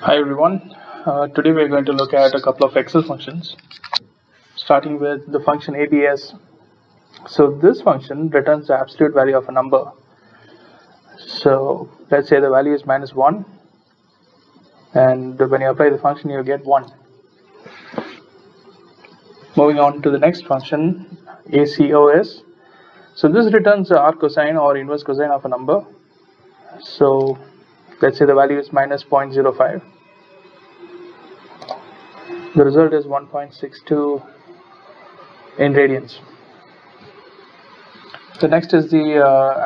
Hi everyone, today we are going to look at a couple of Excel functions, starting with the function ABS. So this function returns the absolute value of a number. So let's say the value is -1, and when you apply the function you get 1. Moving on to the next function, ACOS. So this returns the arc cosine or inverse cosine of a number. So let's say the value is -0.05. The result is 1.62 in radians. The next is the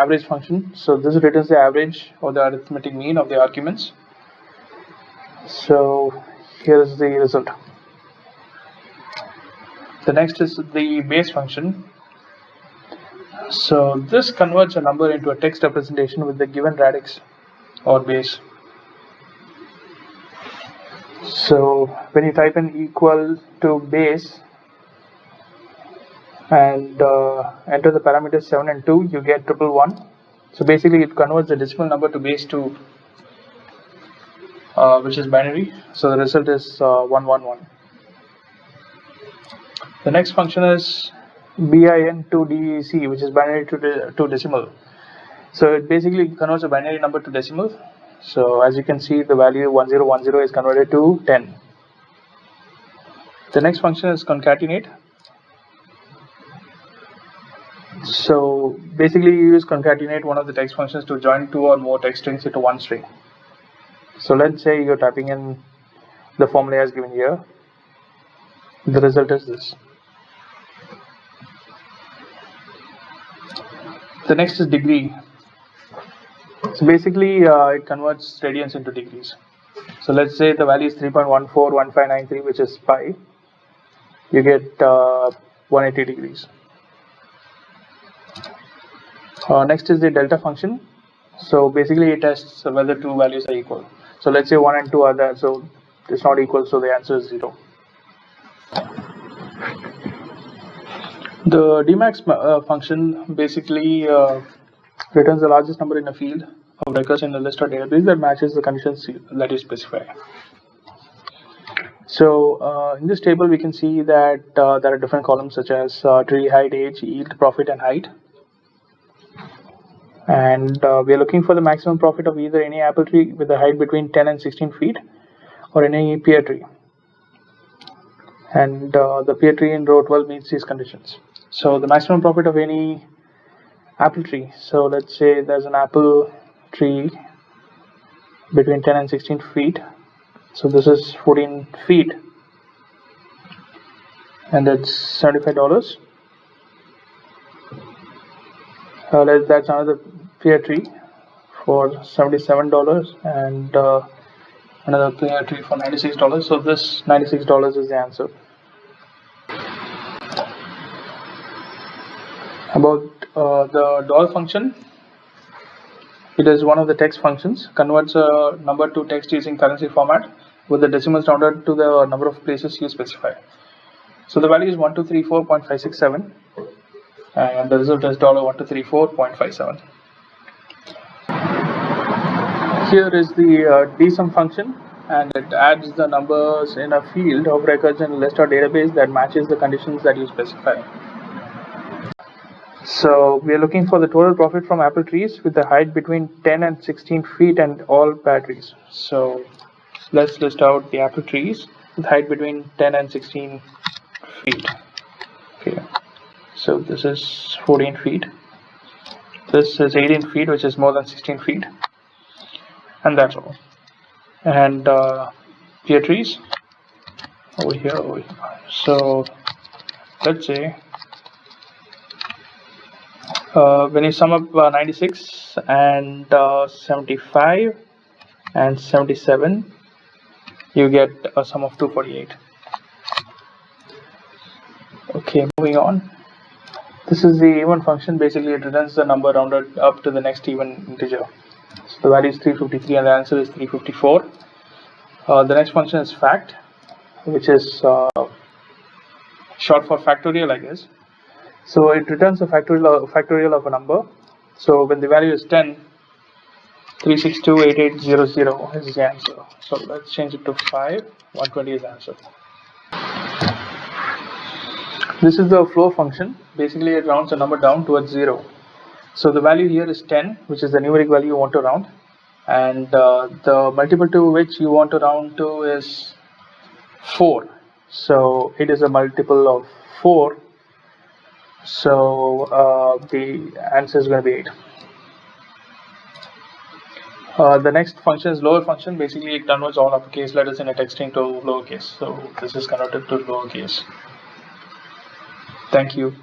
average function. So this returns the average or the arithmetic mean of the arguments. So here is the result. The next is the base function. So this converts a number into a text representation with the given radix or base. So when you type in equal to base and enter the parameters 7 and 2, you get 111. So basically it converts the decimal number to base 2, which is binary. So the result is 111. The next function is bin to DEC, which is binary to decimal. So it basically converts a binary number to decimal. So as you can see, the value 1010 is converted to 10. The next function is concatenate. So basically you use concatenate, one of the text functions, to join two or more text strings into one string. So let's say you're typing in the formula as given here. The result is this. The next is degree. So basically it converts radians into degrees. So let's say the value is 3.141593, which is pi. You get 180 degrees. Next is the delta function. So basically it tests whether two values are equal. So let's say 1 and 2 are there, so it's not equal, so the answer is 0. The Dmax function basically returns the largest number in a field of records in the list or database that matches the conditions that you specify. So in this table we can see that there are different columns such as tree height, age, yield, profit and height. And we are looking for the maximum profit of either any apple tree with a height between 10 and 16 feet or any pear tree. And the pear tree in row 12 meets these conditions. So the maximum profit of any apple tree. So let's say there's an apple tree between 10 and 16 feet. So this is 14 feet. And it's $75. That's another pear tree for $77 and another pear tree for $96. So this $96 is the answer. About the doll function, it is one of the text functions, converts a number to text using currency format with the decimals rounded to the number of places you specify. So the value is 1234.567 and the result is $1234.57. Here is the dsum function, and it adds the numbers in a field of records in a list or database that matches the conditions that you specify. So we are looking for the total profit from apple trees with the height between 10 and 16 feet and all pear trees. So let's list out the apple trees with height between 10 and 16 feet. Okay, so this is 14 feet. This is 18 feet, which is more than 16 feet. And that's all. And pear trees over here. So let's say when you sum up 96 and 75 and 77, you get a sum of 248. Okay, moving on. This is the even function. Basically it returns the number rounded up to the next even integer. So the value is 353 and the answer is 354. The next function is fact, which is short for factorial, I guess. So it returns a factorial of a number. So when the value is 10, 3628800 is the answer. So let's change it to 5. 120 is the answer. This is the floor function. Basically, it rounds a number down towards 0. So the value here is 10, which is the numeric value you want to round, and the multiple to which you want to round to is 4. So it is a multiple of 4. So the answer is going to be 8. The next function is lower function. Basically, it converts all uppercase letters in a text string to lowercase. So this is converted to lowercase. Thank you.